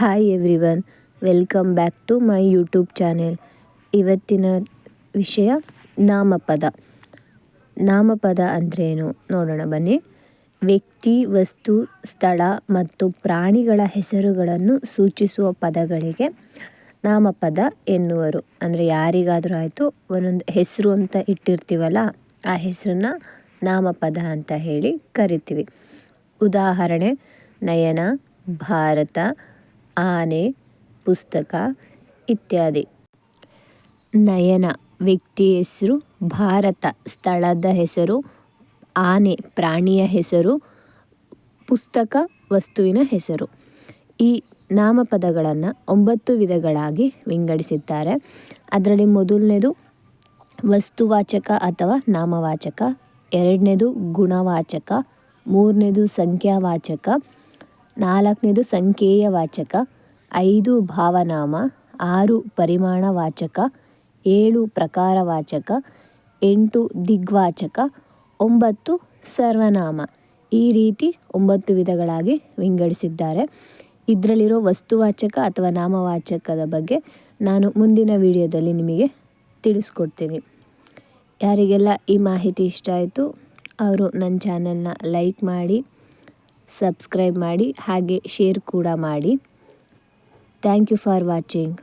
Hi everyone, welcome back to my YouTube channel. ಇವತ್ತಿನ ವಿಷಯ ನಾಮಪದ. ನಾಮಪದ ಅಂದ್ರೇನು ನೋಡೋಣ ಬನ್ನಿ. ವ್ಯಕ್ತಿ, ವಸ್ತು, ಸ್ಥಳ ಮತ್ತು ಪ್ರಾಣಿಗಳ ಹೆಸರುಗಳನ್ನು ಸೂಚಿಸುವ ಪದಗಳಿಗೆ ನಾಮಪದ ಎನ್ನುವರು. ಅಂದರೆ ಯಾರಿಗಾದರೂ ಆಯಿತು ಒಂದೊಂದು ಹೆಸರು ಅಂತ ಇಟ್ಟಿರ್ತೀವಲ್ಲ, ಆ ಹೆಸರನ್ನ ನಾಮಪದ ಅಂತ ಹೇಳಿ ಕರಿತೀವಿ. ಉದಾಹರಣೆ: ನಯನ, ಭಾರತ, ಆನೆ, ಪುಸ್ತಕ ಇತ್ಯಾದಿ. ನಯನ ವ್ಯಕ್ತಿ ಹೆಸರು, ಭಾರತ ಸ್ಥಳದ ಹೆಸರು, ಆನೆ ಪ್ರಾಣಿಯ ಹೆಸರು, ಪುಸ್ತಕ ವಸ್ತುವಿನ ಹೆಸರು. ಈ ನಾಮಪದಗಳನ್ನು 9 ವಿಧಗಳಾಗಿ ವಿಂಗಡಿಸಿದ್ದಾರೆ. ಅದರಲ್ಲಿ ಮೊದಲನೇದು ವಸ್ತುವಾಚಕ ಅಥವಾ ನಾಮವಾಚಕ, ಎರಡನೇದು ಗುಣವಾಚಕ, ಮೂರನೇದು ಸಂಖ್ಯಾವಾಚಕ, ನಾಲ್ಕನೇದು ಸಂಖ್ಯೇಯವಾಚಕ, 5 ಭಾವನಾಮ, 6 ಪರಿಮಾಣವಾಚಕ, 7 ಪ್ರಕಾರವಾಚಕ, 8 ದಿಗ್ವಾಚಕ, 9 ಸರ್ವನಾಮ. ಈ ರೀತಿ 9 ವಿಧಗಳಾಗಿ ವಿಂಗಡಿಸಿದ್ದಾರೆ. ಇದರಲ್ಲಿರೋ ವಸ್ತುವಾಚಕ ಅಥವಾ ನಾಮವಾಚಕದ ಬಗ್ಗೆ ನಾನು ಮುಂದಿನ ವಿಡಿಯೋದಲ್ಲಿ ನಿಮಗೆ ತಿಳಿಸ್ಕೊಡ್ತೀನಿ. ಯಾರಿಗೆಲ್ಲ ಈ ಮಾಹಿತಿ ಇಷ್ಟ ಆಯಿತು ಅವರು ನನ್ನ ಚಾನೆಲ್ನ ಲೈಕ್ ಮಾಡಿ, ಸಬ್ಸ್ಕ್ರೈಬ್ ಮಾಡಿ, ಹಾಗೆ ಶೇರ್ ಕೂಡ ಮಾಡಿ. Thank you for watching.